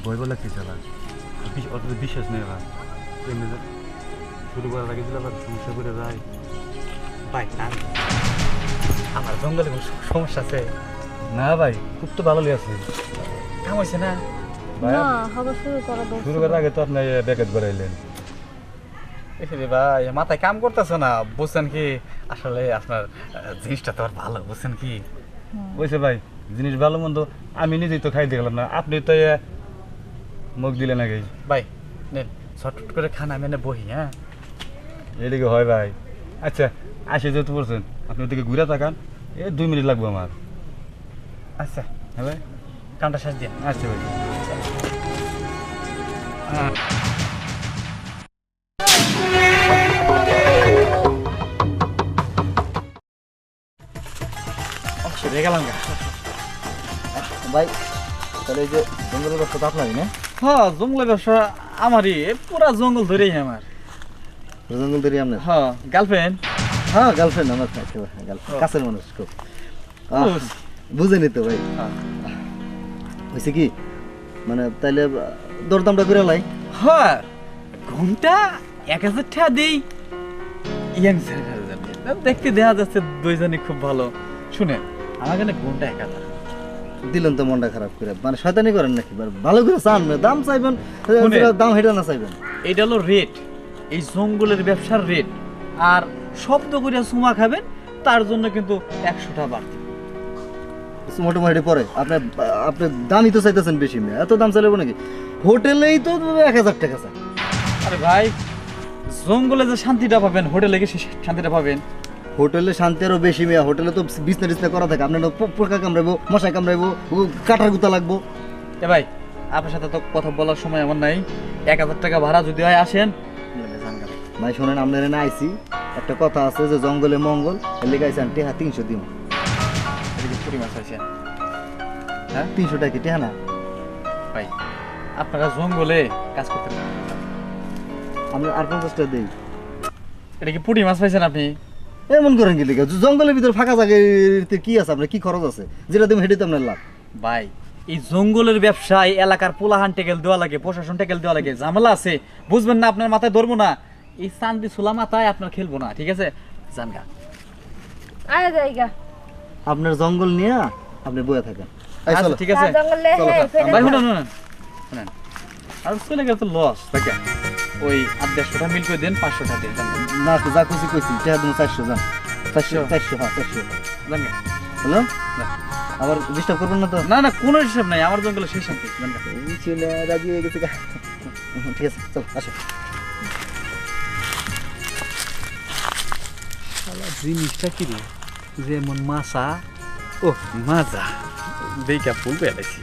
ভয় ভয় লাগতেছে আবার অত বিশ্বাস নেই আবার শুরু করার আগে দিলে আবার সমস্যা করে যায়। ভাই না আমার জঙ্গলে কোনো সমস্যা আছে? না ভাই খুব তো ভালোই আছে। কাম হয়েছে না? না হবে শুরু করা দরকার। শুরু করার আগে তো আপনি ব্যাকেট বাড়াইলেন। এসে ভাই মাথায় কাম করতেছে না, বুঝছেন কি? আসলে আপনার জিনিসটা তো আর ভালো, বুঝছেন কি? বুঝছে ভাই জিনিস ভালো মন্দ আমি নিজেই তো খাই দেখলাম না, আপনি তো মুখ দিলেন আগে। ভাই নেন ছটফট করে খান, আমি এনে বহি। হ্যাঁ এদিকে হয় ভাই। আচ্ছা আসে যেহেতু বলছেন আপনি ওদিকে ঘুরে থাকান, 2 মিনিট লাগবে আমার। আচ্ছা হ্যাঁ ভাই কামটা শেষ দিন। আচ্ছা ভাই। সরে গেলাম গা। ভাই তাহলে এই যে জঙ্গলের ব্যবসা তো আপনারই না? হ্যাঁ জঙ্গলের ব্যবসা আমারই, পুরা জঙ্গল ধরেই আমার। জঙ্গল তৈরি আপনার? হ্যাঁ গার্লফ্রেন্ড। হ্যাঁ গার্লফ্রেন্ড আমার কাছের মানুষ খুব। বুঝেনি তো ভাই। হয়েছে কি মানে তাইলে দরদামটা করে লাই। হ্যাঁ ঘন্টা 1000 টাকা দিই। ইয়াং দেখতে দেখা যাচ্ছে দুইজনই খুব ভালো। শুনেন আমার এখানে ঘন্টা 1000। দিলেন তো মনটা খারাপ করে, মানে শয়তানি করেন নাকি? ভালো করে চান না, দাম চাইবেন, দাম হেঁটে না চাইবেন। এটা হলো রেট, এই জঙ্গলের ব্যবসার রেট। আর শব্দ করে সুমা খাবেন তার জন্য কিন্তু 100 টাকা বাড়তি। মোটামুটি পরে আপনার আপনার দামই তো চাইতেছেন বেশি, মেয়ে এত দাম চাইলেব নাকি? হোটেলেই তো 1000 টাকা চাই। আরে ভাই জঙ্গলে যে শান্তিটা পাবেন হোটেলে গিয়ে সে শান্তিটা পাবেন। হোটেলে শান্তি আরো বেশি মেয়া, হোটেলে তো বিছনা টিছনা করা থাকে, আপনার পোকা কামড়াইবো, মশা কামড়াইবো, কাটার গুতা লাগবো। এ ভাই আপনার সাথে তো কথা বলার সময় এমন নাই। 1000 টাকা ভাড়া যদি হয় আসেন। ভাই শোনেন, আপনার এনে আইসি, একটা কথা আছে যে জঙ্গলে মঙ্গল, লেগে আইসি আনটি 300 দিন। এদিকে পুরি মাছ আছে। হ্যাঁ 300 টাকা কি টেহা না? ভাই আপনারা জঙ্গলে কাজ করতে পারেন, আমরা আর 50 টাকা দিই। এটা কি পুঁটি মাছ পাইছেন আপনি? এমন করেন কি লিখে? জঙ্গলের ভিতরে ফাঁকা জায়গাতে কি আছে, আপনার কি খরচ আছে যেটা তুমি হেঁটে তো আপনার লাভ? ভাই এই জঙ্গলের ব্যবসা, এই এলাকার পোলাহান টেকেল দেওয়া লাগে, প্রশাসন টেকেল দেওয়া লাগে, ঝামেলা আছে, বুঝবেন না? আপনার মাথায় ধরবো না, এই চান্দি ছোলা মাথায় আপনার খেলবো না, ঠিক আছে? জানগা আরে জায়গা আপনার জঙ্গল নিয়ে আপনি বয়ে থাকেন। এই আচ্ছা চলো। ঠিক আছে। জঙ্গলে চলো, হ্যাঁ ফেলে ভাই দাও। শুনুন শুনুন শুনুন, আর চলে গেলে তো লস থাকে। ওই 150 টাকা মিল করে দেন, 500 টাকা দেন। না তো যা কইছি কইছি, টেহা তুমি 400 যান। 400 হ্যাঁ 400। জানগা হ্যালো, আবার ডিস্টার্ব করবেন না তো? না না কোনো হিসাব নাই, আমার জঙ্গলে সেই শান্তি। জানগা এই ছেলে রাজি হয়ে গেছে। ঠিক আছে চলো আসো। জিনিসটা কি রে, যেমন মাছা ও মাজা দেখা ফুল পেলাইছি,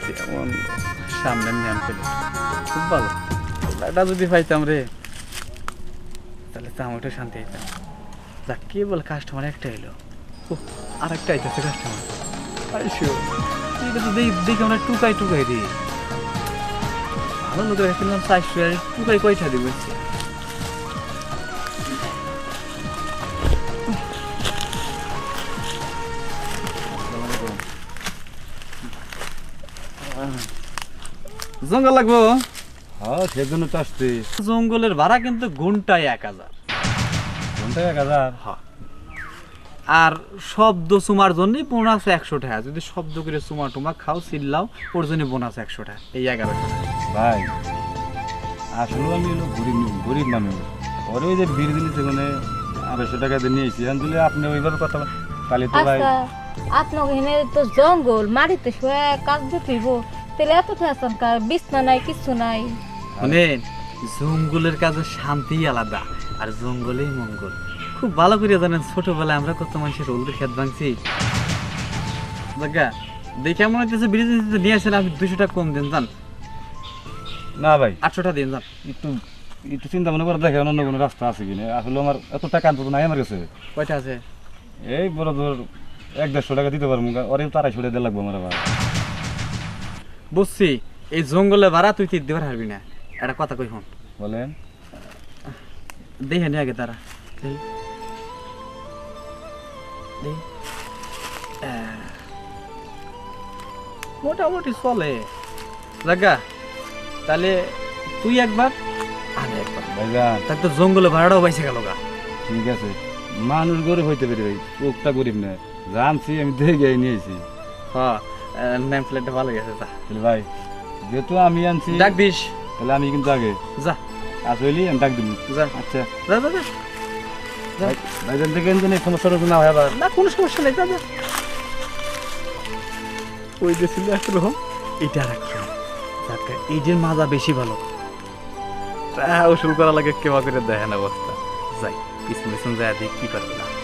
যেমন সামনে নিয়ম পেলে খুব ভালো। এটা যদি পাইতাম রে তাহলে তো আমার একটু শান্তি হইতাম। যাক কে বলে কাস্টমার একটা এলো, ও আর একটা আইতেছে কাস্টমার। এটা তো দেখি আমরা টুকাই টুকাই দিই, ভালো লোকের কিনলাম 400, টুকাই কয়টা দিব? জঙ্গল লাগবো? হ্যাঁ সেজন্য তো আসছি। জঙ্গলের ভাড়া কিন্তু ঘন্টায় 1000। ঘন্টায় 1000? হ্যাঁ। আর শব্দ সুমার জন্য বোনাস 100 টাকা। যদি শব্দ করে সুমা টুমা খাও চিল্লাও, ওর জন্য বোনাস 100 টাকা, এই 1100 টাকা। ভাই আসলে আমি হলো গরিব মানুষ, ওর ওই যে বিড় দিলি সেখানে 250 টাকা দিয়ে নিয়েছি, দিলে আপনি ওইভাবে কথা তাহলে তো ভাই। আচ্ছা আপনার এখানে তো জঙ্গল, মাটিতে শুয়ে কাজ দিতেইব, তাহলে এত ফ্যাশন কার বিছনা নাই কিছু নাই। শুনেন জঙ্গলের কাজে শান্তি আলাদা, আর জঙ্গলেই মঙ্গল। খুব ভালো করে জানেন, ছোটবেলায় আমরা কত মানুষের রোল খেত ভাঙছি। দেখে মনে হচ্ছে ব্রিজ নিয়ে আসেন, আপনি 200 টাকা কম দেন, জান না ভাই 800 টাকা দিন, জান। একটু একটু চিন্তা মনে করে দেখেন অন্য কোনো রাস্তা আছে কিনা। আসলে আমার এত টাকা আনতো নাই আমার কাছে। কয়টা আছে? এই বড় ধর 150 টাকা দিতে পারবো, ওরে তারাই ছুটে দিয়ে লাগবো আমার আবার। বুঝছি, এই জঙ্গলে ভাড়া তুই দিতে পারবি না। একটা কথা কই হন, বলেন। দেখে নি আগে তারা মোটামুটি চলে, জাগা তাহলে তুই একবার আমি একবার ভাইজান তাই তো জঙ্গলে ভাড়াটাও পাইছে গেল গা ঠিক আছে মানুষ গরিব হইতে পারে ভাই লোকটা গরিব না জানছি আমি দেখে নিয়েছি হ্যাঁ নেম প্লেটটা ভালো গেছে তা তাহলে ভাই যেহেতু আমি আনছি ডাক দিস তাহলে আমি কিন্তু আগে যা আসলে আমি ডাক দিব যা আচ্ছা যা যা যা ভাইজান থেকে কিন্তু সমস্যা টস্যা না হয় আবার না কোনো সমস্যা নেই যা যা ওই যে ছিল আসলে এটা রাখছো যাকে এই যে মাজা বেশি ভালো তা ওষুধ করা লাগে কেবা করে দেখেন অবস্থা যাই পিছন পিছন যায় দেখি কি পারবে না